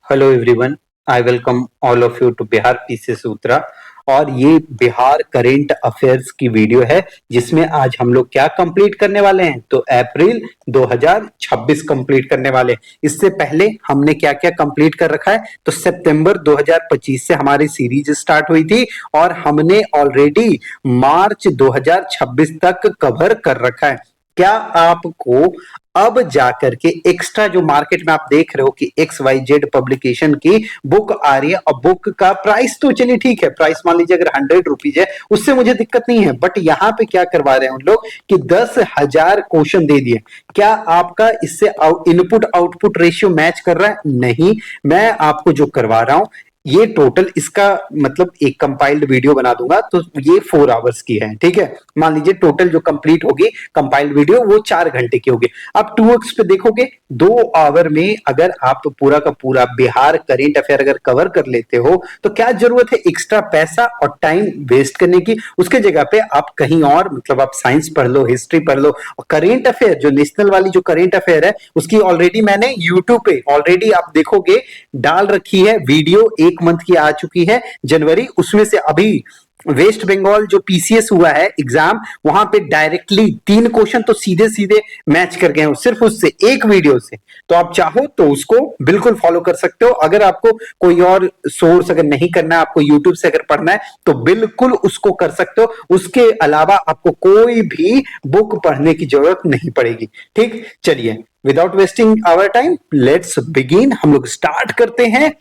Hello everyone, I welcome all of you to Bihar PC Sutra. और ये Bihar current affairs की video है जिसमें आज हम लोग क्या कंप्लीट करने वाले हैं, तो अप्रैल 2026 कंप्लीट करने वाले हैं। इससे पहले हमने क्या क्या कंप्लीट कर रखा है, तो सितंबर 2025 से हमारी सीरीज स्टार्ट हुई थी और हमने ऑलरेडी मार्च 2026 तक कवर कर रखा है। क्या आपको अब जाकर के एक्स्ट्रा जो मार्केट में आप देख रहे हो कि एक्स वाई जेड पब्लिकेशन की बुक आ रही है, और बुक का प्राइस तो चलिए ठीक है, प्राइस मान लीजिए अगर 100 रुपीज है उससे मुझे दिक्कत नहीं है, बट यहाँ पे क्या करवा रहे हैं उन लोग कि 10,000 क्वेश्चन दे दिए। क्या आपका इससे इनपुट आउटपुट रेशियो मैच कर रहा है? नहीं। मैं आपको जो करवा रहा हूं ये टोटल इसका मतलब एक कंपाइल्ड वीडियो बना दूंगा, तो ये 4 आवर्स की है, ठीक है। मान लीजिए टोटल जो कंप्लीट होगी कंपाइल्ड वीडियो वो 4 घंटे की होगी। आप 2x पे देखोगे 2 आवर में अगर आप पूरा का पूरा बिहार करेंट अफेयर अगर कवर कर लेते हो तो क्या जरूरत है एक्स्ट्रा पैसा और टाइम वेस्ट करने की। उसके जगह पे आप कहीं और मतलब आप साइंस पढ़ लो, हिस्ट्री पढ़ लो, और करेंट अफेयर जो नेशनल वाली जो करेंट अफेयर है उसकी ऑलरेडी मैंने यूट्यूब पे ऑलरेडी आप देखोगे डाल रखी है वीडियो, 1 मंथ की आ चुकी है जनवरी। उसमें से अभी वेस्ट बंगाल जो पीसीएस हुआ है एग्जाम, वहां पे डायरेक्टली 3 क्वेश्चन तो सीधे सीधे मैच कर गए हो सिर्फ उससे एक वीडियो से। तो आप चाहो तो उसको बिल्कुल फॉलो कर सकते हो। अगर आपको कोई और सोर्स अगर नहीं करना है, आपको यूट्यूब से अगर पढ़ना है तो बिल्कुल उसको कर सकते हो। उसके अलावा आपको कोई भी बुक पढ़ने की जरूरत नहीं पड़ेगी। ठीक, चलिए without wasting our time let's begin. हम लोग स्टार्ट करते हैं।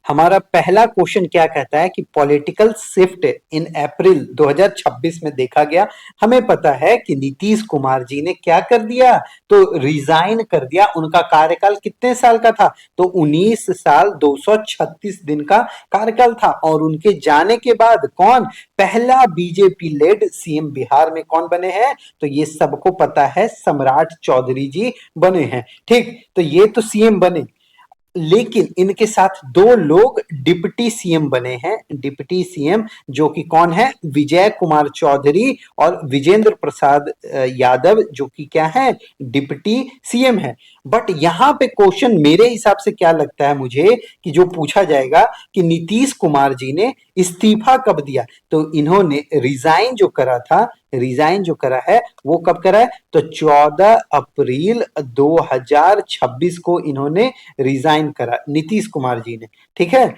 हमारा पहला क्वेश्चन क्या कहता है कि पॉलिटिकल शिफ्ट इन अप्रैल 2026 में देखा गया। हमें पता है कि नीतीश कुमार जी ने क्या कर दिया, तो रिजाइन कर दिया। उनका कार्यकाल कितने साल का था, तो 19 साल 236 दिन का कार्यकाल था। और उनके जाने के बाद कौन पहला बीजेपी लेड सीएम बिहार में कौन बने हैं, तो ये सबको पता है, सम्राट चौधरी जी बने हैं। ठीक, तो ये तो सीएम बने, लेकिन इनके साथ 2 लोग डिप्टी सीएम बने हैं। डिप्टी सीएम जो कि कौन है, विजय कुमार चौधरी और विजेंद्र प्रसाद यादव, जो कि क्या है, डिप्टी सीएम है। बट यहां पे क्वेश्चन मेरे हिसाब से क्या लगता है मुझे कि जो पूछा जाएगा कि नीतीश कुमार जी ने इस्तीफा कब दिया, तो इन्होंने रिजाइन जो करा था, रिजाइन जो करा है वो कब करा है, तो 14 अप्रैल 2026 को इन्होंने रिजाइन करा नीतीश कुमार जी ने। ठीक है।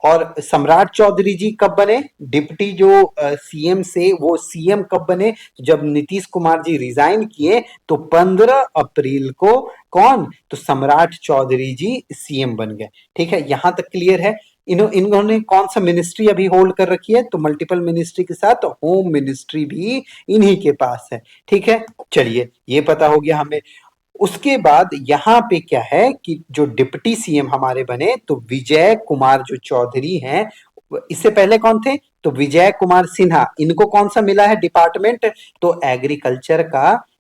और सम्राट चौधरी जी कब बने, डिप्टी जो सीएम से वो सीएम कब बने, जब नीतीश कुमार जी रिजाइन किए तो 15 अप्रैल को कौन, तो सम्राट चौधरी जी सीएम बन गए। ठीक है, यहां तक क्लियर है। इन्होंने कौन सा मिनिस्ट्री अभी होल्ड कर रखी है, तो मल्टीपल मिनिस्ट्री के साथ होम मिनिस्ट्री भी इन्हीं के पास है। ठीक है, चलिए ये पता हो गया हमें। उसके बाद यहां पे क्या है कि जो डिप्टी सीएम हमारे बने, तो विजय कुमार जो चौधरी हैं, इससे पहले कौन थे, तो विजय कुमार सिन्हा। इनको कौन सा मिला है डिपार्टमेंट, तो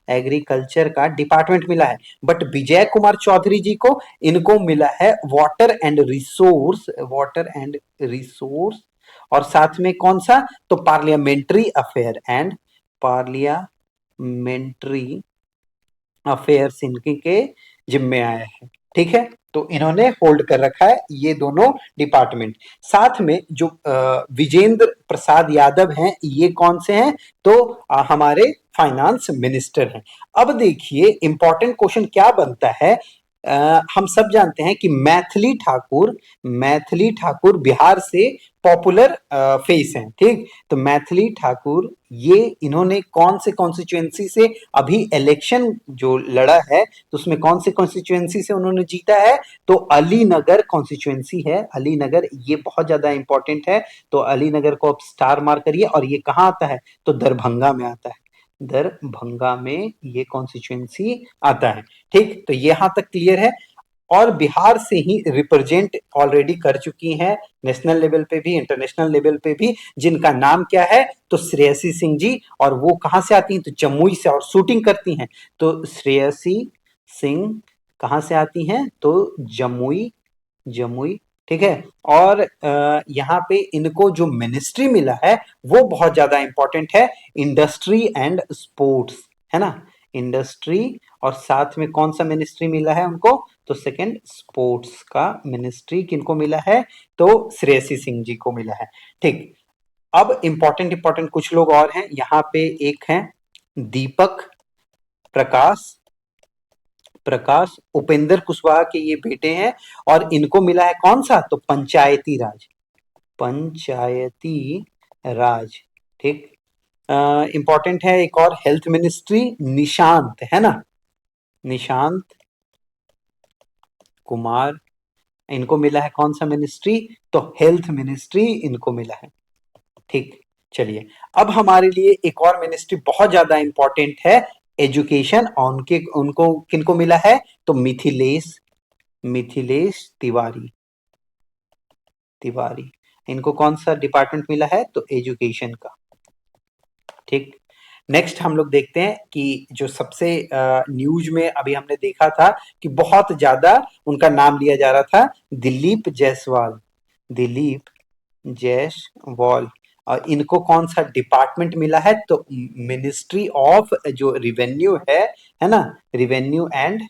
एग्रीकल्चर का डिपार्टमेंट मिला है। बट विजय कुमार चौधरी जी को इनको मिला है वाटर एंड रिसोर्स, और साथ में कौन सा, तो parliamentary affair and parliamentary affairs इनके के जिम्मे आया है। ठीक है, तो इन्होंने होल्ड कर रखा है ये दोनों डिपार्टमेंट। साथ में जो विजेंद्र प्रसाद यादव हैं, ये कौन से हैं, तो हमारे फाइनेंस मिनिस्टर हैं। अब देखिए इंपॉर्टेंट क्वेश्चन क्या बनता है। हम सब जानते हैं कि मैथिली ठाकुर बिहार से पॉपुलर फेस हैं। ठीक, तो मैथिली ठाकुर ये इन्होंने कौन से कॉन्स्टिट्यूएंसी से अभी इलेक्शन जो लड़ा है, तो उसमें कौन से कॉन्स्टिट्यूएंसी से उन्होंने जीता है, तो अलीनगर कॉन्स्टिट्यूएंसी है। अलीनगर ये बहुत ज्यादा इंपॉर्टेंट है, तो अलीनगर को आप स्टार मार्क करिए। और ये कहाँ आता है, तो दरभंगा में आता है। दरभंगा में ये कॉन्स्टिट्यूएंसी आता है। ठीक, तो यहां तक क्लियर है। और बिहार से ही रिप्रेजेंट ऑलरेडी कर चुकी हैं नेशनल लेवल पे भी, इंटरनेशनल लेवल पे भी, जिनका नाम क्या है, तो श्रेयसी सिंह जी। और वो कहां से आती हैं, तो जमुई से, और शूटिंग करती हैं। तो श्रेयसी सिंह कहां से आती हैं, तो जमुई, जमुई। ठीक है। और यहाँ पे इनको जो मिनिस्ट्री मिला है वो बहुत ज्यादा इंपॉर्टेंट है, इंडस्ट्री एंड स्पोर्ट्स, है ना, इंडस्ट्री और साथ में कौन सा मिनिस्ट्री मिला है उनको, तो सेकंड स्पोर्ट्स का मिनिस्ट्री किनको मिला है, तो श्रेयसी सिंह जी को मिला है। ठीक, अब इंपॉर्टेंट कुछ लोग और हैं यहाँ पे। एक है दीपक प्रकाश उपेंद्र कुशवाहा के ये बेटे हैं, और इनको मिला है कौन सा, तो पंचायती राज। ठीक, इंपॉर्टेंट है एक और, हेल्थ मिनिस्ट्री निशांत, है ना, निशांत कुमार, इनको मिला है कौन सा मिनिस्ट्री, तो हेल्थ मिनिस्ट्री इनको मिला है। ठीक, चलिए अब हमारे लिए एक और मिनिस्ट्री बहुत ज्यादा इंपॉर्टेंट है, एजुकेशन, उनके उनको किनको मिला है, तो मिथिलेश तिवारी, इनको कौन सा डिपार्टमेंट मिला है, तो एजुकेशन का। ठीक, नेक्स्ट हम लोग देखते हैं कि जो सबसे न्यूज में अभी हमने देखा था कि बहुत ज्यादा उनका नाम लिया जा रहा था, दिलीप जायसवाल, और इनको कौन सा डिपार्टमेंट मिला है, तो मिनिस्ट्री ऑफ जो रिवेन्यू है ना, रिवेन्यू एंड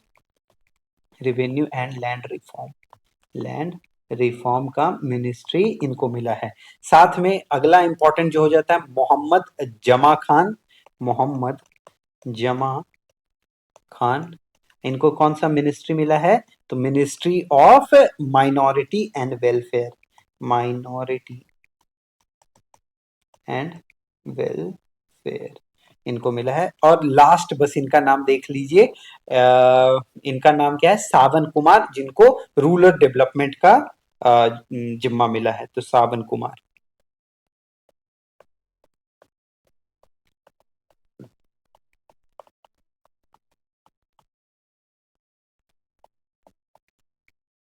लैंड रिफॉर्म का मिनिस्ट्री इनको मिला है। साथ में अगला इंपॉर्टेंट जो हो जाता है, मोहम्मद जमा खान, इनको कौन सा मिनिस्ट्री मिला है, तो ministry of minority and welfare इनको मिला है। और लास्ट बस इनका नाम देख लीजिए, इनका नाम क्या है, सावन कुमार, जिनको रूरल डेवलपमेंट का जिम्मा मिला है, तो सावन कुमार।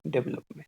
डेवलपमेंट।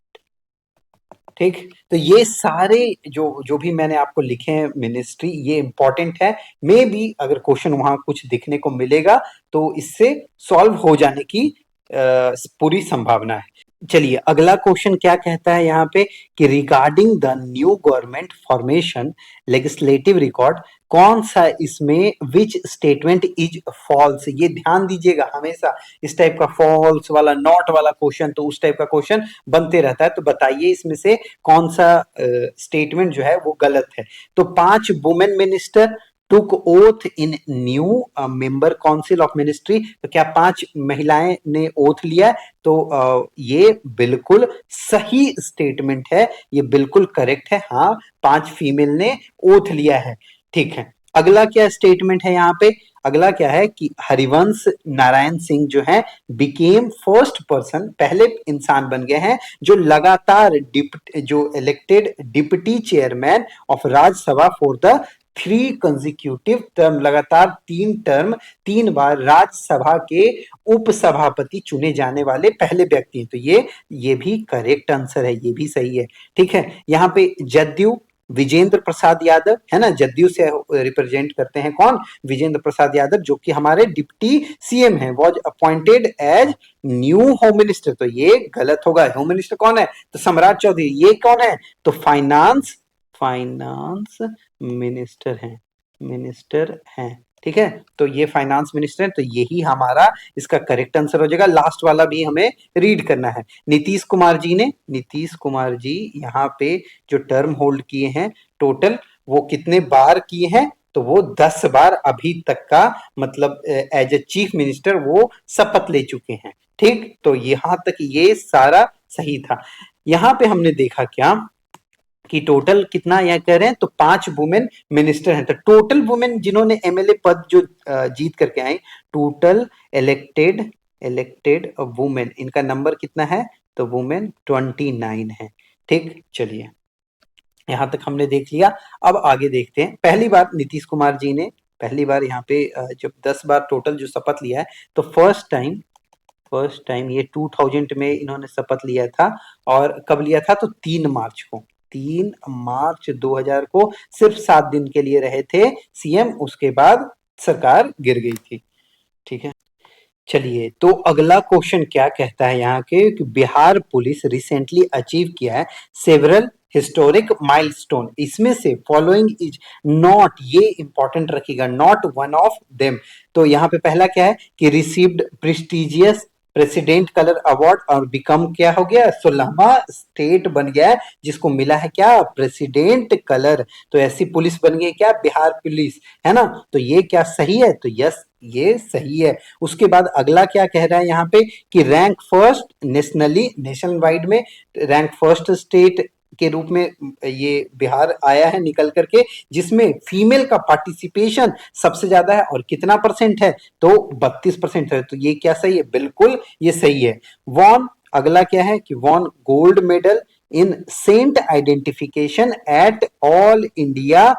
ठीक, तो ये सारे जो भी मैंने आपको लिखे हैं मिनिस्ट्री, ये इंपॉर्टेंट है। मे बी अगर क्वेश्चन वहां कुछ दिखने को मिलेगा तो इससे सॉल्व हो जाने की पूरी संभावना है। चलिए अगला क्वेश्चन क्या कहता है यहाँ पे, कि regarding the new government formation legislative record, कौन सा इसमें विच स्टेटमेंट इज फॉल्स। ये ध्यान दीजिएगा, हमेशा इस टाइप का फॉल्स वाला, नॉट वाला क्वेश्चन, तो उस टाइप का क्वेश्चन बनते रहता है। तो बताइए इसमें से कौन सा स्टेटमेंट जो है वो गलत है। तो 5 women minister took oath in new member council of ministry, तो क्या 5 महिलाएं ने ओथ लिया, तो ये बिल्कुल सही स्टेटमेंट है, ये बिल्कुल करेक्ट है। हाँ, 5 फीमेल ने ओथ लिया है। ठीक है, अगला क्या स्टेटमेंट है यहाँ पे, अगला क्या है कि हरिवंश नारायण सिंह जो है बिकेम फर्स्ट पर्सन, पहले इंसान बन गए हैं जो लगातार जो elected deputy chairman of Rajya Sabha for the 3 consecutive term, लगातार 3 टर्म, 3 बार राज्यसभा के उपसभापति चुने जाने वाले पहले व्यक्ति हैं। तो ये भी करेक्ट आंसर है, ये भी सही है। ठीक है, यहाँ पे जदयू विजेंद्र प्रसाद यादव, है ना, जदयू से रिप्रेजेंट करते हैं कौन, विजेंद्र प्रसाद यादव, जो कि हमारे डिप्टी सीएम हैं, was appointed as new home minister. तो ये गलत होगा, होम मिनिस्टर कौन है, तो सम्राट चौधरी। ये कौन है, तो फाइनेंस मिनिस्टर हैं। ठीक है, तो ये फाइनेंस मिनिस्टर है, तो यही हमारा इसका करेक्ट आंसर हो जाएगा। लास्ट वाला भी हमें रीड करना है। नीतीश कुमार जी यहाँ पे जो टर्म होल्ड किए हैं टोटल, वो कितने बार किए हैं, तो वो 10 बार अभी तक का, मतलब एज ए चीफ मिनिस्टर वो शपथ ले चुके हैं। ठीक, तो यहां तक ये सारा सही था। यहाँ पे हमने देखा क्या कि टोटल कितना यह कह रहे हैं, तो 5 वुमेन मिनिस्टर हैं। तो टोटल वुमेन जिन्होंने एमएलए पद जो जीत करके आई, टोटल इलेक्टेड वुमेन, इनका नंबर कितना है, तो वुमेन 29 है। ठीक, चलिए यहां तक हमने देख लिया। अब आगे देखते हैं। पहली बार नीतीश कुमार जी ने पहली बार यहाँ पे जब 10 बार टोटल जो शपथ लिया है, तो फर्स्ट टाइम ये 2000 में इन्होंने शपथ लिया था। और कब लिया था, तो 3 मार्च 2000 को, सिर्फ 7 दिन के लिए रहे थे सीएम, उसके बाद सरकार गिर गई थी। ठीक है, चलिए, तो अगला क्वेश्चन क्या कहता है यहाँ के कि बिहार पुलिस रिसेंटली अचीव किया है सेवरल हिस्टोरिक माइलस्टोन, इसमें से फॉलोइंग इज नॉट, ये इंपॉर्टेंट रखिएगा, नॉट वन ऑफ देम। तो यहाँ पे पहला क्या है कि received prestigious president colour award और बिकम क्या हो गया, 16वां स्टेट बन गया है जिसको मिला है क्या, प्रेसिडेंट कलर। तो ऐसी पुलिस बन गई क्या, बिहार पुलिस, है ना। तो ये क्या सही है, तो यस ये सही है। उसके बाद अगला क्या कह रहा है यहाँ पे कि rank first nationally, national wide में रैंक फर्स्ट स्टेट के रूप में ये बिहार आया है निकल करके, जिसमें फीमेल का पार्टिसिपेशन सबसे ज्यादा है और कितना परसेंट है, तो 32% है। तो ये क्या सही है, बिल्कुल ये सही है। वॉन, अगला क्या है कि won gold medal in scent identification at all India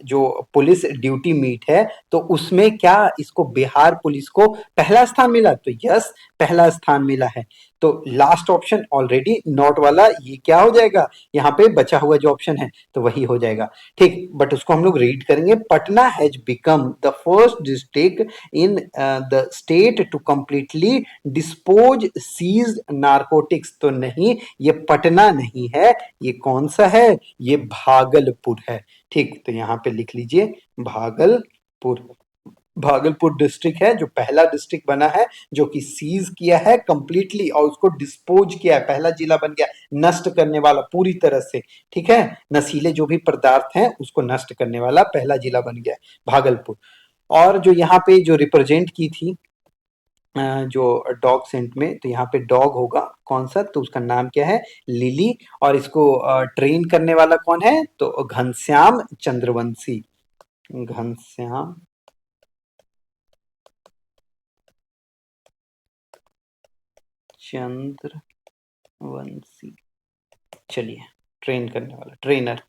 जो पुलिस ड्यूटी मीट है, तो उसमें क्या इसको बिहार पुलिस को पहला स्थान मिला, तो यस पहला स्थान मिला है। तो लास्ट ऑप्शन ऑलरेडी नॉट वाला ये क्या हो जाएगा, यहाँ पे बचा हुआ जो ऑप्शन है तो वही हो जाएगा, ठीक। बट उसको हम लोग रीड करेंगे, Patna has become the first district in the state to completely dispose seized narcotics. तो नहीं, ये पटना नहीं है, ये कौन सा है, ये भागलपुर है, ठीक। तो यहाँ पे लिख लीजिए भागलपुर, भागलपुर डिस्ट्रिक्ट है जो पहला डिस्ट्रिक्ट बना है जो कि सीज किया है कंप्लीटली और उसको डिस्पोज किया है, पहला जिला बन गया नष्ट करने वाला पूरी तरह से, ठीक है। नशीले जो भी पदार्थ हैं उसको नष्ट करने वाला पहला जिला बन गया भागलपुर। और जो यहाँ पे जो रिप्रेजेंट की थी जो डॉग सेंट में, तो यहाँ पे डॉग होगा कौन सा, तो उसका नाम क्या है, लिली। और इसको ट्रेन करने वाला कौन है, तो घनश्याम चंद्रवंशी, घनश्याम चंद्रवंशी। चलिए, ट्रेन करने वाला, ट्रेनर,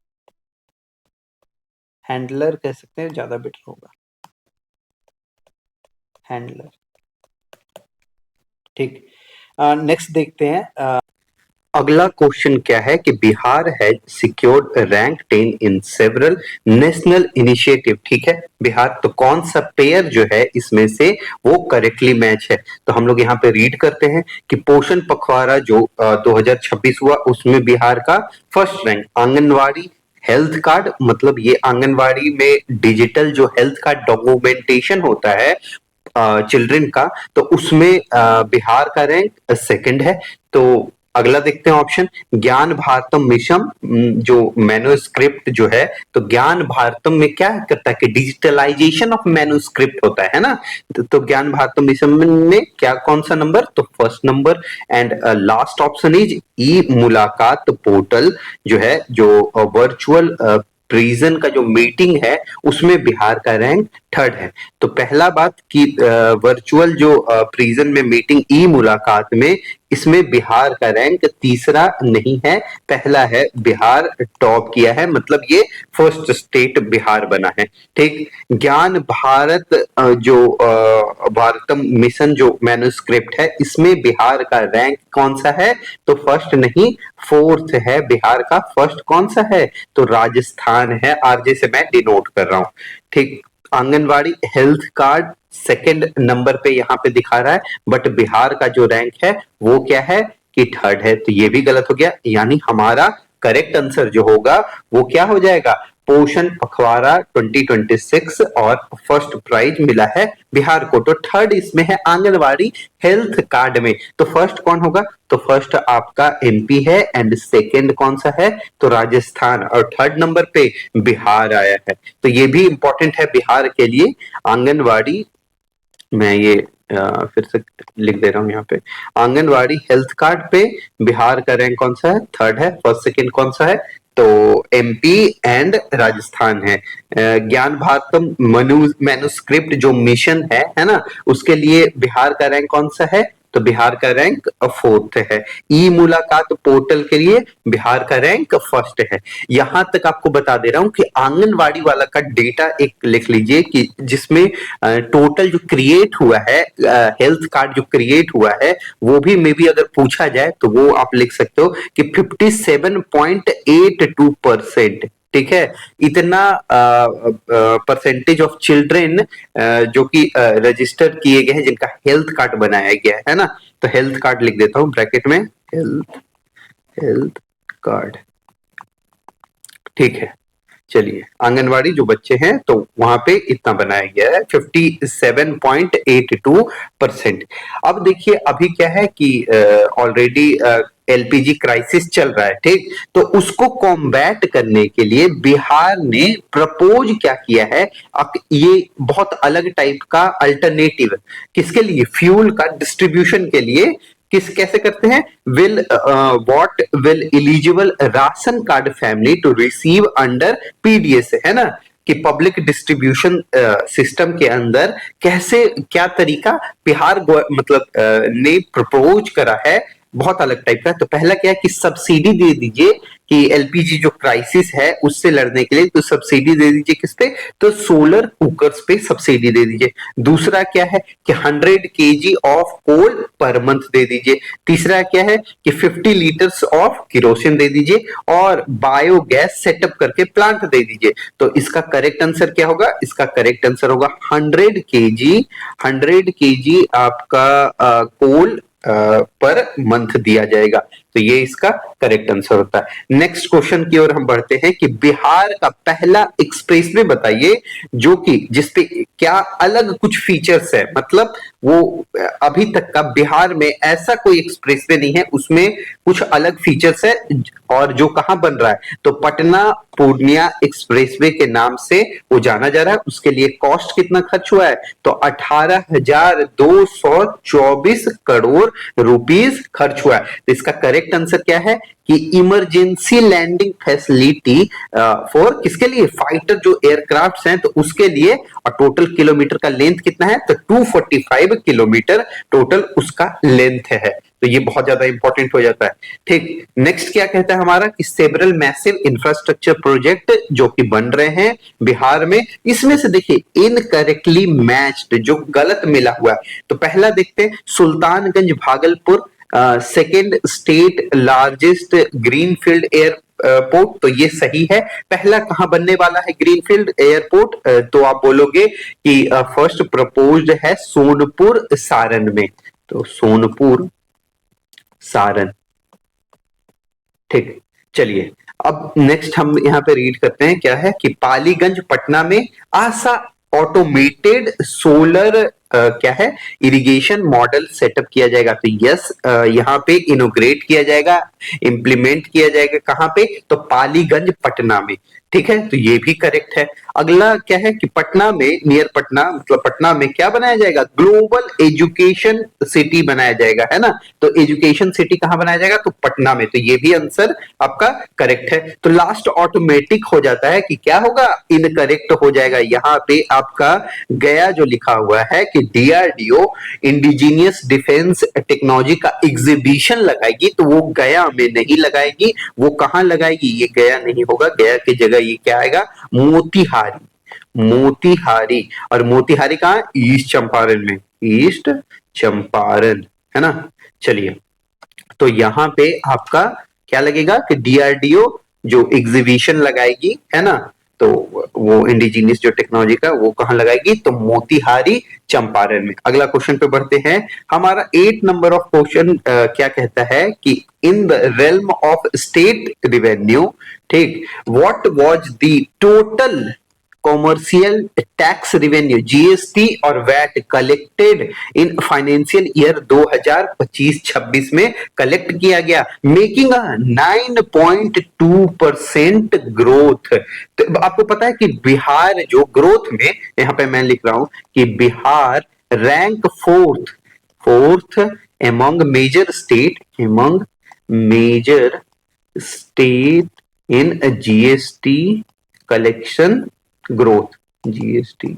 हैंडलर कह सकते हैं, ज्यादा बेटर होगा, हैंडलर, ठीक। नेक्स्ट देखते हैं। अगला क्वेश्चन क्या है कि Bihar has secured rank 10 in several national initiative, ठीक है। बिहार, तो कौन सा पेयर जो है इसमें से वो करेक्टली मैच है, तो हम लोग यहाँ पे रीड करते हैं कि पोषण पखवाड़ा जो 2026 हुआ उसमें बिहार का first rank, anganwadi health card, मतलब ये आंगनवाड़ी में डिजिटल जो हेल्थ कार्ड डॉक्यूमेंटेशन होता है चिल्ड्रन का, तो उसमें बिहार का रैंक सेकंड है। तो अगला देखते हैं ऑप्शन, ज्ञान भारतम मिशन जो मैन्युस्क्रिप्ट जो है, तो ज्ञान भारतम में क्या करता है कि डिजिटलाइजेशन ऑफ मैन्युस्क्रिप्ट होता है ना। तो ज्ञान भारतम मिशन में क्या कौन सा नंबर, तो first number. And last option is e मुलाकात पोर्टल जो है, जो वर्चुअल प्रिजन का जो मीटिंग है उसमें बिहार का रैंक थर्ड है। तो पहला बात कि वर्चुअल जो प्रिजन में मीटिंग ई मुलाकात में, इसमें बिहार का रैंक तीसरा नहीं है, पहला है, बिहार टॉप किया है, मतलब ये फर्स्ट स्टेट बिहार बना है, ठीक। ज्ञान भारत जो भारतम मिशन जो मैन्युस्क्रिप्ट है, इसमें बिहार का रैंक कौन सा है, तो फर्स्ट नहीं फोर्थ है बिहार का। फर्स्ट कौन सा है, तो राजस्थान है, आरजे से मैं डिनोट कर रहा हूं, ठीक। Anganwadi health card second number पे यहाँ पे दिखा रहा है, बट बिहार का जो रैंक है वो क्या है कि थर्ड है, तो ये भी गलत हो गया। यानी हमारा करेक्ट आंसर जो होगा वो क्या हो जाएगा, पोषण पखवाड़ा 2026 और फर्स्ट प्राइज मिला है बिहार को। तो थर्ड इसमें है आंगनवाड़ी हेल्थ कार्ड में, तो फर्स्ट कौन होगा, तो फर्स्ट आपका एमपी है एंड सेकंड कौन सा है, तो राजस्थान, और थर्ड नंबर पे बिहार आया है। तो ये भी इंपॉर्टेंट है बिहार के लिए, आंगनवाड़ी, मैं ये फिर से लिख दे रहा हूँ यहाँ पे, आंगनवाड़ी हेल्थ कार्ड पे बिहार का रैंक कौन सा है, थर्ड है। फर्स्ट सेकंड कौन सा है, तो एमपी एंड राजस्थान है। ज्ञान भारतम मैन्युस्क्रिप्ट जो मिशन है ना, उसके लिए बिहार का रैंक कौन सा है, तो बिहार का रैंक फोर्थ है। ई मुलाकात पोर्टल के लिए बिहार का रैंक फर्स्ट है। यहां तक आपको बता दे रहा हूं कि आंगनवाड़ी वाला का डेटा एक लिख लीजिए कि जिसमें टोटल जो क्रिएट हुआ है हेल्थ कार्ड जो क्रिएट हुआ है, वो भी मे बी अगर पूछा जाए तो वो आप लिख सकते हो कि 57.82%, ठीक है। इतना परसेंटेज ऑफ चिल्ड्रेन जो कि रजिस्टर किए गए हैं जिनका हेल्थ कार्ड बनाया गया है ना। तो हेल्थ कार्ड लिख देता हूं ब्रैकेट में, हेल्थ कार्ड, ठीक है। चलिए, आंगनवाड़ी जो बच्चे हैं तो वहां पे इतना बनाया गया है 57.82%। अब देखिए अभी क्या है कि ऑलरेडी एलपीजी क्राइसिस चल रहा है, ठीक। तो उसको कॉम्बैट करने के लिए बिहार ने प्रपोज क्या किया है, अब ये बहुत अलग टाइप का अल्टरनेटिव किसके लिए, फ्यूल का डिस्ट्रीब्यूशन के लिए। कैसे करते हैं, what will eligible ration card family to receive under PDS, है ना, कि पब्लिक डिस्ट्रीब्यूशन सिस्टम के अंदर कैसे क्या तरीका बिहार मतलब ने प्रपोज करा है, बहुत अलग टाइप का। तो पहला क्या है कि सब्सिडी दे दीजिए कि एलपीजी जो क्राइसिस है उससे लड़ने के लिए, तो सब्सिडी दे दीजिए किस पे, तो सोलर कुकर्स पे सब्सिडी दे दीजिए। दूसरा क्या है कि 100 KG of coal per month दे दीजिए। तीसरा क्या है कि 50 लीटर्स ऑफ केरोसिन दे दीजिए और बायोगैस सेटअप करके प्लांट दे दीजिए। तो इसका करेक्ट आंसर क्या होगा, इसका करेक्ट आंसर होगा 100 केजी आपका कोल पर मंथ दिया जाएगा। तो ये इसका करेक्ट आंसर होता है। नेक्स्ट क्वेश्चन की ओर हम बढ़ते हैं कि बिहार का पहला एक्सप्रेसवे बताइए जो कि जिसपे क्या अलग कुछ फीचर्स है, मतलब वो अभी तक का बिहार में ऐसा कोई एक्सप्रेसवे नहीं है उसमें कुछ अलग फीचर्स है, और जो कहां बन रहा है, तो पटना पूर्णिया एक्सप्रेसवे के नाम से वो जाना जा रहा है। उसके लिए कॉस्ट कितना खर्च हुआ है, तो 18,224 करोड़ रुपीस खर्च हुआ है। तो इसका करेक्ट आंसर क्या है कि इमरजेंसी लैंडिंग फैसिलिटी फॉर किसके लिए, फाइटर जो एयरक्राफ्ट हैं तो उसके लिए। और टोटल किलोमीटर का लेंथ कितना है, तो 245 किलोमीटर टोटल उसका लेंथ है। तो ये बहुत ज्यादा इंपॉर्टेंट हो जाता है, ठीक। नेक्स्ट क्या कहता है हमारा कि सेवरल मैसिव इंफ्रास्ट्रक्चर प्रोजेक्ट जो कि बन रहे हैं बिहार में, इसमें से देखिए इनकरेक्टली मैच्ड जो गलत मिला हुआ है। तो पहला देखते हैं, Sultanganj Bhagalpur second state largest greenfield airport, तो ये सही है। पहला कहां बनने वाला है ग्रीनफील्ड एयरपोर्ट, तो आप बोलोगे कि फर्स्ट प्रपोज्ड है सोनपुर सारण में, तो सोनपुर सारण, ठीक। चलिए अब नेक्स्ट हम यहाँ पे रीड करते हैं, क्या है कि पालीगंज पटना में आशा ऑटोमेटेड सोलर क्या है इरिगेशन मॉडल सेटअप किया जाएगा। तो यस, यहाँ पे इनोग्रेट किया जाएगा, इंप्लीमेंट किया जाएगा, कहां पे, तो पालीगंज पटना में, ठीक है। तो ये भी करेक्ट है। अगला क्या है कि पटना में, नियर पटना, मतलब पटना में क्या बनाया जाएगा, ग्लोबल एजुकेशन सिटी बनाया जाएगा, है ना। तो एजुकेशन सिटी कहां बनाया जाएगा, तो पटना में। तो ये भी आंसर आपका करेक्ट है। तो लास्ट ऑटोमेटिक हो जाता है कि क्या होगा, इनकरेक्ट हो जाएगा। यहाँ पे आपका गया जो लिखा हुआ है कि डीआरडीओ इंडिजीनियस डिफेंस टेक्नोलॉजी का एग्जीबिशन लगाएगी, तो वो गया में नहीं लगाएगी, वो कहां लगाएगी, ये गया नहीं होगा, गया की जगह ये क्या आएगा, मोतिहारी, मोतिहारी। और मोतिहारी कहां, ईस्ट चंपारण में, ईस्ट चंपारण, है ना। चलिए, तो यहां पे आपका क्या लगेगा कि डीआरडीओ जो एग्जीबिशन लगाएगी, है ना, तो वो इंडिजीनियस जो टेक्नोलॉजी का वो कहां लगाएगी, तो मोतिहारी चंपारण में। अगला क्वेश्चन पे बढ़ते हैं। हमारा 8 नंबर ऑफ क्वेश्चन क्या कहता है कि in the realm of state revenue, ठीक, what was the total commercial tax revenue GST और VAT collected in financial year 2025-26 में कलेक्ट किया गया, मेकिंग अ 9.2% ग्रोथ। तो आपको पता है कि बिहार जो ग्रोथ में, यहां पे मैं लिख रहा हूं कि Bihar rank fourth among major state in GST collection growth, GST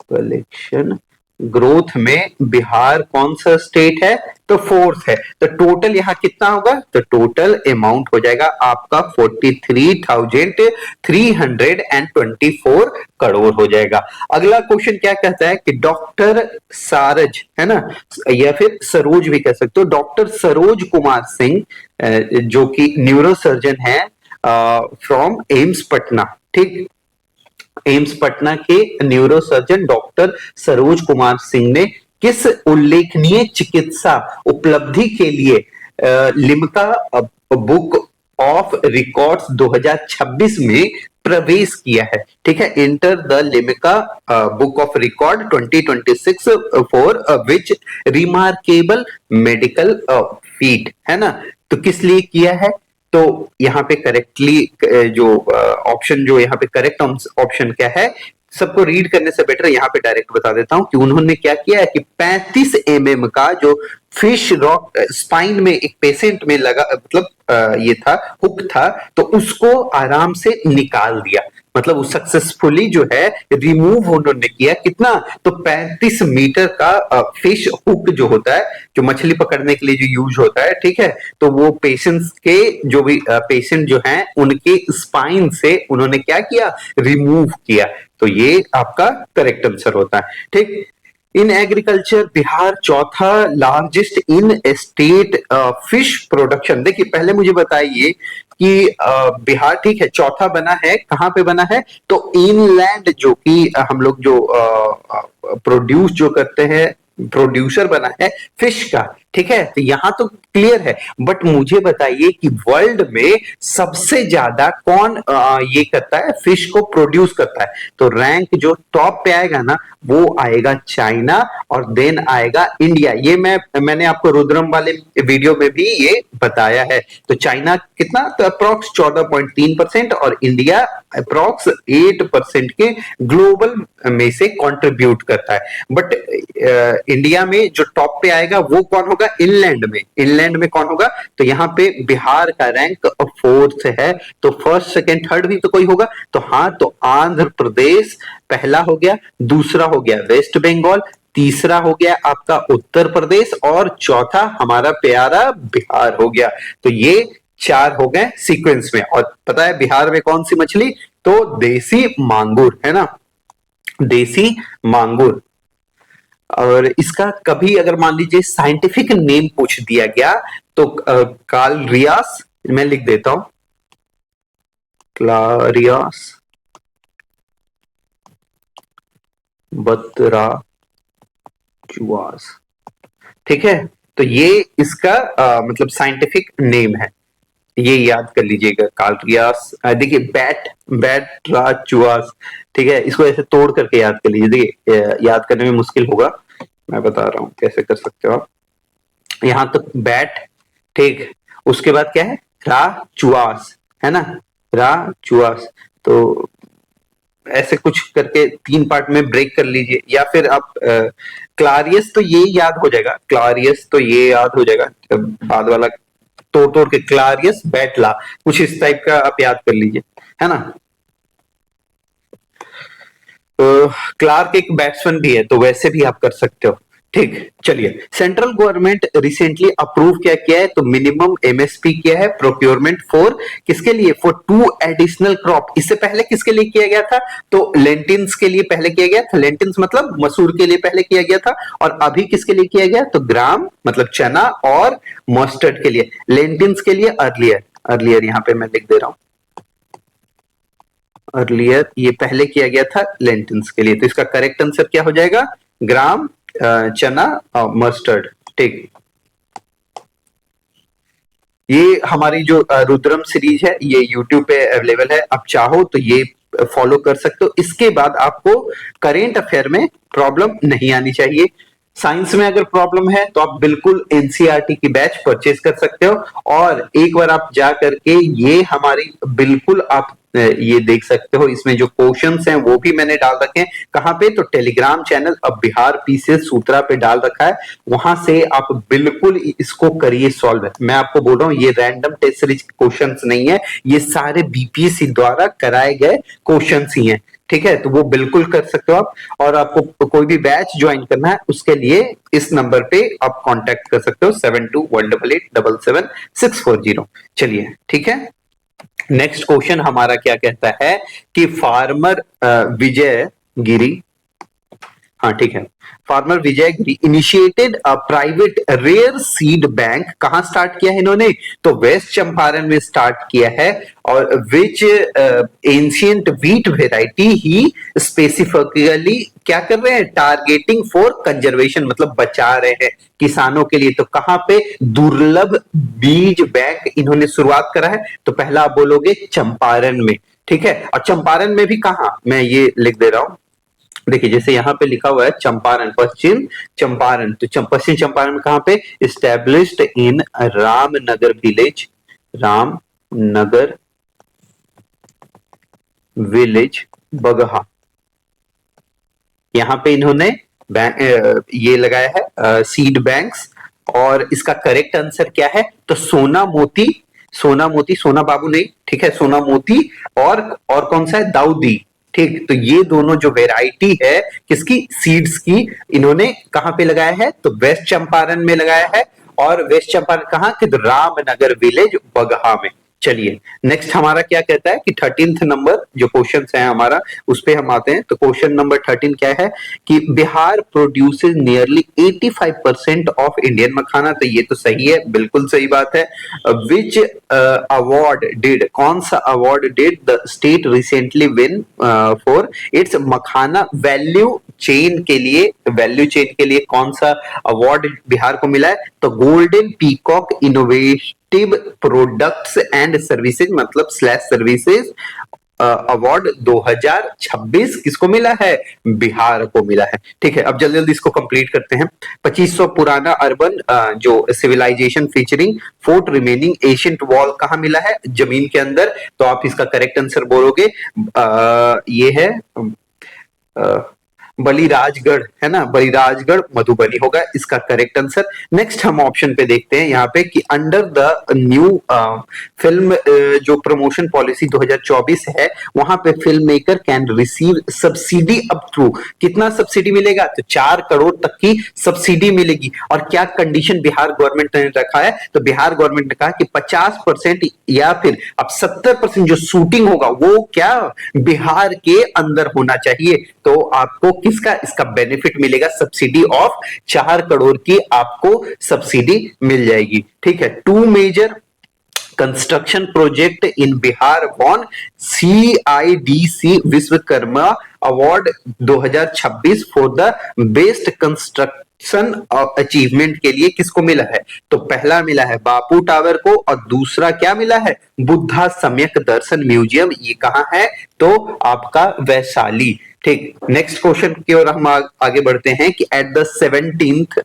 collection growth में बिहार कौन सा स्टेट है, तो फोर्थ है। तो टोटल यहां कितना होगा, तो टोटल अमाउंट हो जाएगा आपका 43,324 करोड़ हो जाएगा। अगला क्वेश्चन क्या कहता है कि डॉक्टर सारज, है ना, या फिर सरोज भी कह सकते हो, डॉक्टर सरोज कुमार सिंह जो कि न्यूरोसर्जन है, फ्रॉम एम्स पटना। ठीक, एम्स पटना के न्यूरोसर्जन डॉक्टर सरोज कुमार सिंह ने किस उल्लेखनीय चिकित्सा उपलब्धि के लिए लिम्का बुक ऑफ रिकॉर्ड्स 2026 में प्रवेश किया है? ठीक है, enter the Limca book of record 2026 for which remarkable medical feet, है ना? तो किस लिए किया है? तो यहाँ पे करेक्टली जो ऑप्शन जो यहाँ पे करेक्ट ऑप्शन क्या है, सबको रीड करने से बेटर यहाँ पे डायरेक्ट बता देता हूं कि उन्होंने क्या किया है कि 35 mm का जो फिश रॉक स्पाइन में एक पेशेंट में लगा, मतलब ये था, हुक था, तो उसको आराम से निकाल दिया। मतलब वो सक्सेसफुली जो है रिमूव उन्होंने किया। कितना? तो 35 मीटर का फिश हुक जो होता है, जो मछली पकड़ने के लिए जो यूज होता है, ठीक है, तो वो पेशेंट्स के जो भी पेशेंट जो हैं उनके स्पाइन से उन्होंने क्या किया? रिमूव किया। तो ये आपका करेक्ट आंसर होता है। ठीक, इन एग्रीकल्चर बिहार चौथा largest in state fish production. देखिए पहले मुझे बताइए कि बिहार, ठीक है, चौथा बना है, कहां पे बना है? तो इनलैंड, जो कि हम लोग जो प्रोड्यूस जो करते हैं, प्रोड्यूसर बना है फिश का। ठीक है, तो यहां तो क्लियर है, बट मुझे बताइए कि वर्ल्ड में सबसे ज्यादा कौन ये करता है, फिश को प्रोड्यूस करता है? तो रैंक जो टॉप पे आएगा ना, वो आएगा चाइना और देन आएगा इंडिया। ये मैंने आपको रुद्रम वाले वीडियो में भी ये बताया है। तो चाइना कितना? तो अप्रोक्स 14.3% और इंडिया अप्रोक्स 8% के ग्लोबल में से कंट्रीब्यूट करता है। बट इंडिया में जो टॉप पे आएगा वो कौन होगा? इनलैंड में। इनलैंड में कौन होगा? तो यहाँ पे बिहार का रैंक 4th है। तो फर्स्ट सेकंड थर्ड भी तो कोई होगा। तो हाँ, तो आंध्र प्रदेश पहला हो गया, दूसरा हो गया वेस्ट बंगाल, तीसरा हो गया आपका उत्तर प्रदेश और चौथा हमारा प्यारा बिहार हो गया। तो ये 4 हो गए सीक्वेंस में। और पता है बिहार में कौन सी मछली? तो देसी मांगुर, है ना, देसी मांगुर। और इसका कभी अगर मान लीजिए साइंटिफिक नेम पूछ दिया गया तो कालरियास, मैं लिख देता हूं, क्लारियास बतराचुआस। ठीक है, तो ये इसका मतलब साइंटिफिक नेम है, ये याद कर लीजिएगा, कालरियास। देखिए बैटराचुआस, ठीक है, इसको ऐसे तोड़ करके याद कर लीजिए। देखिए याद करने में मुश्किल होगा, मैं बता रहा हूं कैसे कर सकते हो आप। यहां तक बैट, ठीक, उसके बाद क्या है? राचुआस, है ना, राचुआस। तो ऐसे कुछ करके 3 पार्ट में ब्रेक कर लीजिए, या फिर आप क्लारियस, तो ये याद हो जाएगा, क्लारियस तो ये याद हो जाएगा, बाद वाला तोड़ तोड़ के क्लारियस बैटला, कुछ इस टाइप का आप याद कर लीजिए, है ना। क्लार्क एक बैट्समैन भी है, तो वैसे भी आप कर सकते हो। ठीक, चलिए, सेंट्रल गवर्नमेंट रिसेंटली अप्रूव क्या किया है? तो मिनिमम एमएसपी किया है प्रोक्योरमेंट फॉर, किसके लिए? For 2 additional crop. इससे पहले किसके लिए किया गया था? तो लेंटिन्स के लिए पहले किया गया था। लेंटिन्स मतलब मसूर के लिए पहले किया गया था। और अभी किसके लिए किया गया? तो ग्राम मतलब चना और मस्टर्ड के लिए। लेंटिन्स के लिए अर्लियर, अर्लियर यहां पे मैं लिख दे रहा हूं, अर्लियर ये पहले किया गया था लेंटिल्स के लिए। तो इसका करेक्ट आंसर क्या हो जाएगा? ग्राम, चना और मस्टर्ड। ठीक, ये हमारी जो रुद्रम सीरीज है ये यूट्यूब पे अवेलेबल है, आप चाहो तो ये फॉलो कर सकते हो। इसके बाद आपको करेंट अफेयर में प्रॉब्लम नहीं आनी चाहिए। साइंस में अगर प्रॉब्लम है तो आप बिल्कुल एनसीईआरटी की बैच परचेज कर सकते हो। और एक बार आप जा करके ये हमारी बिल्कुल आप ये देख सकते हो, इसमें जो क्वेश्चंस हैं वो भी मैंने डाल रखे हैं। कहां पे? तो टेलीग्राम चैनल अब बिहार पीसीएस सूत्रा पे डाल रखा है, वहां से आप बिल्कुल इसको करिए सॉल्व। मैं आपको बोल रहा हूँ ये रैंडम टेस्ट सीरीज क्वेश्चंस नहीं है, ये सारे बीपीएससी द्वारा कराए गए क्वेश्चंस ही हैं। ठीक है, तो वो बिल्कुल कर सकते हो आप। और आपको कोई भी बैच ज्वाइन करना है उसके लिए इस नंबर पे आप कांटेक्ट कर सकते हो, 7218877640। चलिए, ठीक है, नेक्स्ट क्वेश्चन हमारा क्या कहता है कि फार्मर विजय गिरी, हाँ ठीक है। Farmer Vijay Giri initiated a private rare seed bank, कहाँ स्टार्ट किया है इन्होंने? तो वेस्ट चंपारण में स्टार्ट किया है। और विच एंशियंट व्हीट वेराइटी ही स्पेसिफिकली क्या कर रहे हैं? टारगेटिंग फॉर कंजर्वेशन, मतलब बचा रहे हैं किसानों के लिए। तो कहाँ पे दुर्लभ बीज बैंक इन्होंने शुरुआत करा है? तो पहला आप बोलोगे चंपारण में, ठीक है। और चंपारण में भी कहाँ, मैं ये लिख दे रहा हूं, देखिए जैसे यहाँ पे लिखा हुआ है चंपारण, पश्चिम चंपारण, तो पश्चिम चंपारण में कहाँ पे? Established in Ramnagar village, Ramnagar village Bagaha. यहाँ पे इन्होंने ये लगाया है सीड बैंक्स। और इसका करेक्ट आंसर क्या है? तो सोना मोती, सोना मोती, सोना बाबू नहीं, ठीक है, सोना मोती। और कौन सा है? दाऊदी, ठीक। तो ये दोनों जो वेराइटी है किसकी? सीड्स की, इन्होंने कहां पे लगाया है? तो वेस्ट चंपारण में लगाया है। और वेस्ट चंपारण कहां? कि रामनगर विलेज बगहा में। चलिए नेक्स्ट हमारा क्या कहता है कि 13th नंबर जो क्वेश्चन है हमारा, उस पे हम आते हैं। तो क्वेश्चन नंबर 13 क्या है कि Bihar produces nearly 85% of Indian makhana. तो ये तो सही है, बिल्कुल सही बात है। विच अवार्ड डिड, कौन सा award did the state recently win for its makhana value chain के लिए, वैल्यू चेन के लिए कौन सा अवार्ड बिहार को मिला है? तो golden peacock innovative products and services, मतलब स्लैश सर्विसेज अवार्ड 2026 किसको मिला है? बिहार को मिला है। ठीक है, अब जल्दी जल्दी इसको कंप्लीट करते हैं। 2500 पुराना अर्बन जो civilisation featuring fort remaining ancient wall कहां मिला है? जमीन के अंदर। तो आप इसका करेक्ट आंसर बोलोगे ये है बलिराजगढ़, है ना, बलिराजगढ़ मधुबनी होगा इसका करेक्ट आंसर। नेक्स्ट हम ऑप्शन पे देखते हैं यहाँ पे कि अंडर द न्यू फिल्म जो प्रमोशन पॉलिसी 2024 है, वहां पे film maker can receive subsidy up to, कितना सब्सिडी मिलेगा? तो 4 करोड़ तक की सब्सिडी मिलेगी। और क्या कंडीशन बिहार गवर्नमेंट ने रखा है? तो बिहार गवर्नमेंट ने कहा कि 50% या फिर अब 70% जो शूटिंग होगा वो क्या बिहार के अंदर होना चाहिए। तो आपको किसका इसका बेनिफिट मिलेगा? सब्सिडी ऑफ 4 करोड़ की आपको सब्सिडी मिल जाएगी। ठीक है। 2 major construction project in Bihar won CIDC Vishwakarma award 2026 for the best construction achievement के लिए किसको मिला है? तो पहला मिला है बापू टावर को, और दूसरा क्या मिला है? बुद्धा सम्यक दर्शन म्यूजियम। ये कहां है? तो आपका वैशाली। ठीक, नेक्स्ट क्वेश्चन की ओर हम आगे बढ़ते हैं कि एट द 17th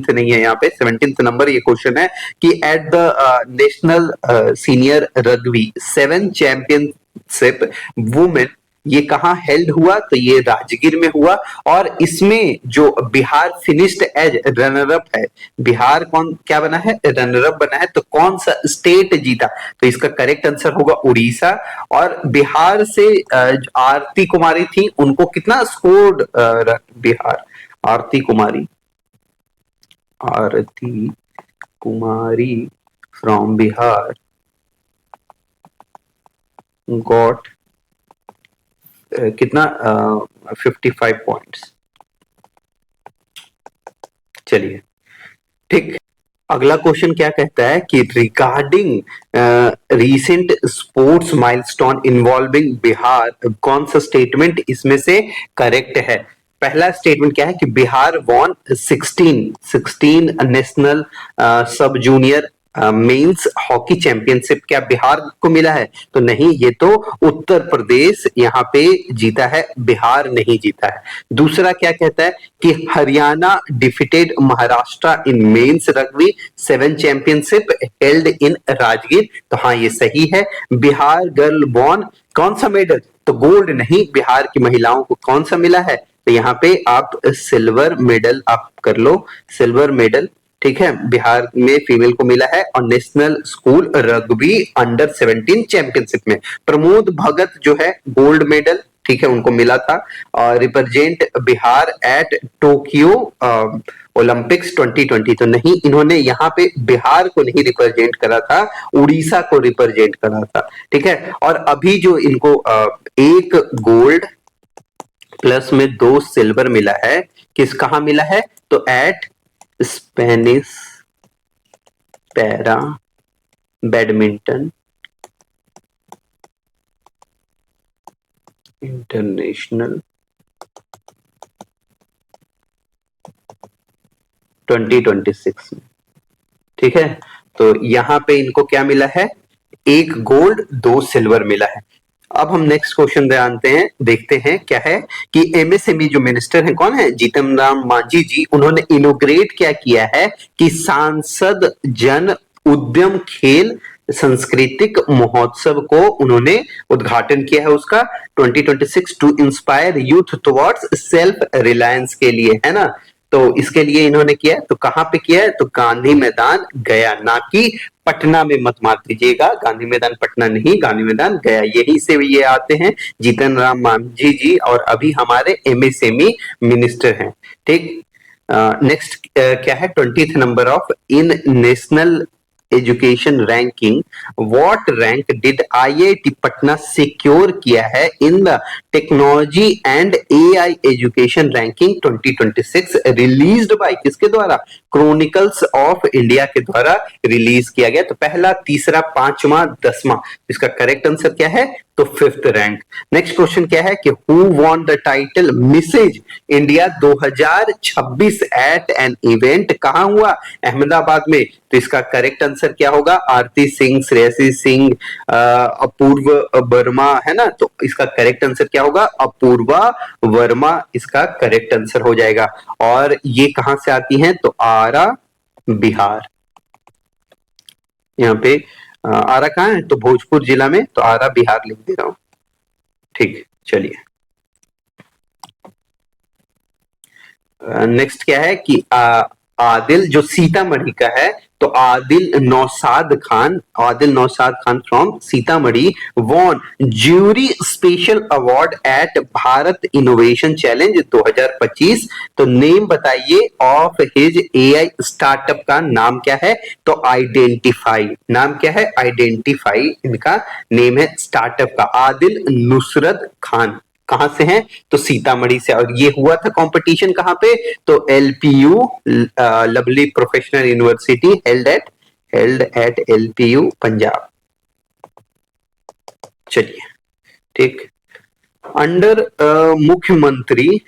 नहीं है यहाँ पे, 17th नंबर ये क्वेश्चन है कि at the national senior rugby 7 championship women ये कहाँ हेल्ड हुआ? तो ये राजगीर में हुआ। और इसमें जो Bihar finished as runner up है, बिहार कौन क्या बना है? रनर अप बना है। तो कौन सा स्टेट जीता? तो इसका करेक्ट आंसर होगा उड़ीसा। और बिहार से आरती कुमारी थी, उनको कितना score? Bihar Aarti Kumari from Bihar got कितना 55 पॉइंट्स। चलिए ठीक, अगला क्वेश्चन क्या कहता है कि regarding recent sports milestone involving Bihar, कौन सा स्टेटमेंट इसमें से करेक्ट है? पहला स्टेटमेंट क्या है कि Bihar won 16 national sub junior men's hockey championship, क्या बिहार को मिला है? तो नहीं, ये तो उत्तर प्रदेश यहाँ पे जीता है, बिहार नहीं जीता है। दूसरा क्या कहता है कि Haryana defeated Maharashtra in men's rugby 7 championship held in Rajgir. तो हाँ ये सही है। बिहार गर्ल वॉन कौन सा मेडल? तो गोल्ड नहीं, बिहार की महिलाओं को कौन सा मिला है? तो यहाँ पे आप सिल्वर मेडल आप कर लो, सिल्वर मेडल। ठीक है, बिहार में फीमेल को मिला है। और national school rugby under 17 championship में प्रमोद भगत जो है गोल्ड मेडल, ठीक है, उनको मिला था। और represent Bihar eight Tokyo Olympics 2020। तो नहीं, इन्होंने यहाँ पे बिहार को नहीं रिप्रेजेंट करा था, उड़ीसा को रिप्रेजेंट करा था। ठीक है, और अभी जो इनको एक गोल्ड प्लस में 2 सिल्वर मिला है। किस कहां मिला है? तो at Spanish para badminton international 2026 में। ठीक है, तो यहां पे इनको क्या मिला है? 1 गोल्ड 2 सिल्वर मिला है। अब हम नेक्स्ट क्वेश्चन जानते हैं, देखते हैं क्या है कि एमएसएमई जो मिनिस्टर हैं कौन है? जीतन राम मांझी जी। उन्होंने इनोग्रेट क्या किया है कि सांसद जन उद्यम खेल सांस्कृतिक महोत्सव को उन्होंने उद्घाटन किया है उसका 2026 to inspire youth towards self reliance के लिए, है ना। तो इसके लिए इन्होंने किया है, तो कहां पे किया है? तो गांधी मैदान गया, ना कि पटना में मत मार दीजिएगा, गांधी मैदान पटना नहीं, गांधी मैदान गया। यही से ये आते हैं जीतन राम मांझी जी और अभी हमारे एमएसएमई मिनिस्टर हैं। ठीक, नेक्स्ट क्या है? 20th number of in national education ranking what rank did IIT Patna secure किया है in the technology and AI education ranking 2026 released by किसके द्वारा? क्रॉनिकल्स ऑफ इंडिया के द्वारा रिलीज किया गया। तो पहला, तीसरा, पांचवा, 10वां, इसका करेक्ट आंसर क्या है? तो 5th रैंक। नेक्स्ट क्वेश्चन क्या है कि who won the title Mrs India 2026 at an event? कहां हुआ? अहमदाबाद में। तो इसका करेक्ट आंसर क्या होगा? आरती सिंह, श्रेयसी सिंह, अपूर्व वर्मा, है ना। तो इसका करेक्ट आंसर क्या होगा? अपूर्वा वर्मा इसका करेक्ट आंसर हो जाएगा। और ये कहां से आती हैं? तो आरा बिहार। यहाँ पे आरा कहाँ है? तो भोजपुर जिला में, तो आरा बिहार लिख दे रहा हूं। ठीक, चलिए नेक्स्ट क्या है कि आदिल जो सीतामढ़ी का है, तो Adil Naushad Khan from Sitamarhi won jury special award at Bharat innovation challenge 2025। तो नेम बताइए ऑफ हिज एआई स्टार्टअप का नाम क्या है? तो आइडेंटिफाई। नाम क्या है? आइडेंटिफाई इनका नेम है स्टार्टअप का। आदिल नुसरत खान कहां से हैं? तो सीतामढ़ी से। और ये हुआ था कंपटीशन कहां पे? तो LPU lovely professional university held at LPU Punjab. चलिए, ठीक। अंडर मुख्यमंत्री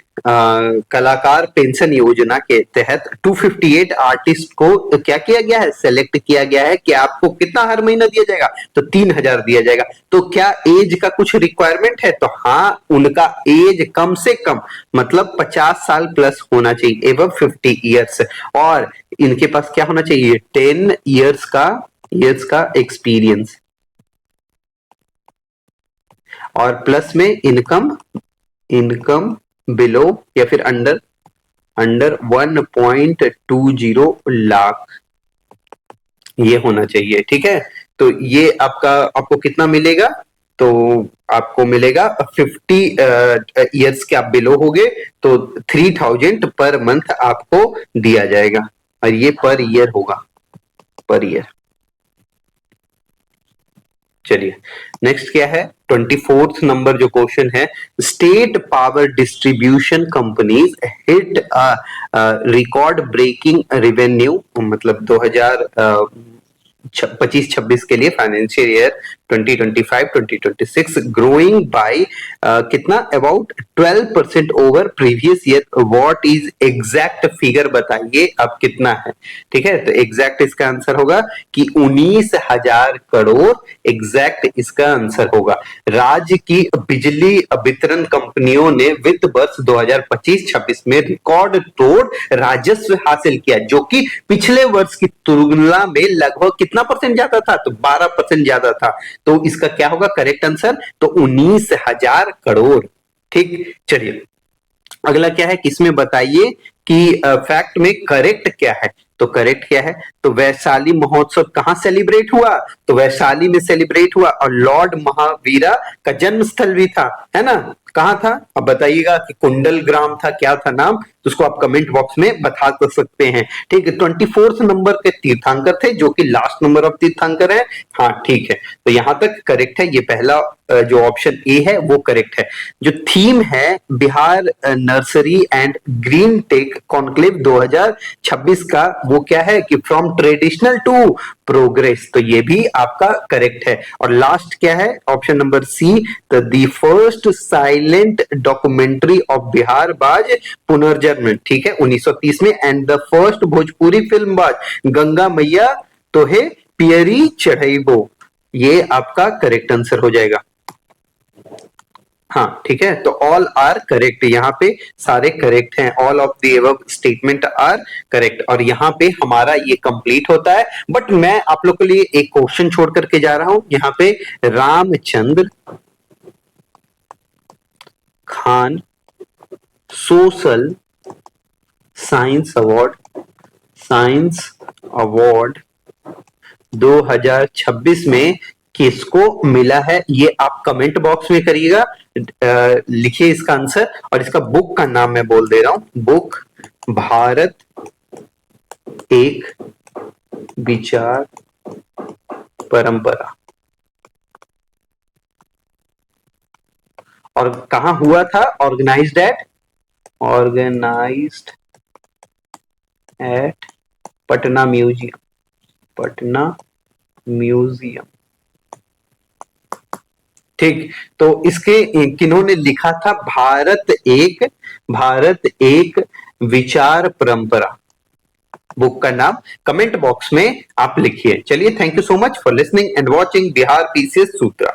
कलाकार पेंशन योजना के तहत 258 आर्टिस्ट को क्या किया गया है? सेलेक्ट किया गया है कि आपको कितना हर महीना दिया जाएगा? तो 3000 दिया जाएगा। तो क्या एज का कुछ रिक्वायरमेंट है? तो हाँ, उनका एज कम से कम मतलब 50 साल प्लस होना चाहिए, एवं 50 ईयर्स। और इनके पास क्या होना चाहिए? 10 ईयर्स का एक्सपीरियंस। और प्लस में इनकम बिलो या फिर अंडर 1.20 लाख ये होना चाहिए। ठीक है, तो ये आपको कितना मिलेगा? तो आपको मिलेगा 50 ईयर्स के आप बिलो हो गए तो 3000 पर मंथ आपको दिया जाएगा। और ये पर ईयर होगा, पर ईयर। चलिए, नेक्स्ट क्या है? 24th नंबर जो क्वेश्चन है, state power distribution companies hit record breaking revenue, मतलब 2025-26 के लिए फाइनेंशियल ईयर 2025-2026 ग्रोइंग बाय कितना? About 12% over previous year. What is exact figure बताइए अब कितना है? ठीक है, तो एग्जैक्ट इसका आंसर होगा कि 19,000 करोड़ एग्जैक्ट इसका आंसर होगा। राज्य की बिजली वितरण कंपनियों ने वित्त वर्ष 2025-26 में रिकॉर्ड तोड़ राजस्व हासिल किया, जो कि पिछले वर्ष की तुलना में लगभग कितना परसेंट ज्यादा था? तो 12% ज्यादा था। तो इसका क्या होगा करेक्ट आंसर? तो 19,000 करोड़। ठीक, चलिए अगला क्या है? किसमें बताइए कि फैक्ट में करेक्ट क्या है? तो करेक्ट क्या है? तो वैशाली महोत्सव कहां सेलिब्रेट हुआ? तो वैशाली में सेलिब्रेट हुआ। और लॉर्ड महावीरा का जन्म स्थल भी था, है ना। कहां था? अब बताइएगा कि कुंडल ग्राम था, क्या था नाम? तो उसको आप कमेंट बॉक्स में बता तो सकते हैं। ठीक है, 24 नंबर के तीर्थंकर थे जो कि लास्ट नंबर ऑफ तीर्थंकर है। हाँ ठीक है, तो यहां तक करेक्ट है। ये पहला जो ऑप्शन ए है वो करेक्ट है। जो थीम है Bihar nursery and green tech conclave 2026 का, वो क्या है कि फ्रॉम ट्रेडिशनल टू प्रोग्रेस, तो ये भी आपका करेक्ट है। और लास्ट क्या है, option number C, the first silent documentary of Bihar was Punarjanm, ठीक है, 1930 में, and the first Bhojpuri film was Ganga मैया तो है पियरी चढ़ाइबो, ये आपका करेक्ट आंसर हो जाएगा। हाँ ठीक है, तो ऑल आर करेक्ट, यहाँ पे सारे करेक्ट हैं, all of the above statement are correct. और यहाँ पे हमारा ये कंप्लीट होता है। बट मैं आप लोग के लिए एक क्वेश्चन छोड़ करके जा रहा हूं। यहाँ पे Ramchandra Khan social science award 2026 में किसको मिला है, ये आप कमेंट बॉक्स में करिएगा, लिखिए इसका आंसर। और इसका बुक का नाम मैं बोल दे रहा हूं, बुक भारत एक विचार परंपरा। और कहां हुआ था, ऑर्गेनाइज्ड एट पटना म्यूजियम। ठीक, तो इसके किन्होंने लिखा था, भारत एक विचार परंपरा, बुक का नाम कमेंट बॉक्स में आप लिखिए। चलिए, thank you so much for listening and watching Bihar PCS Sutra.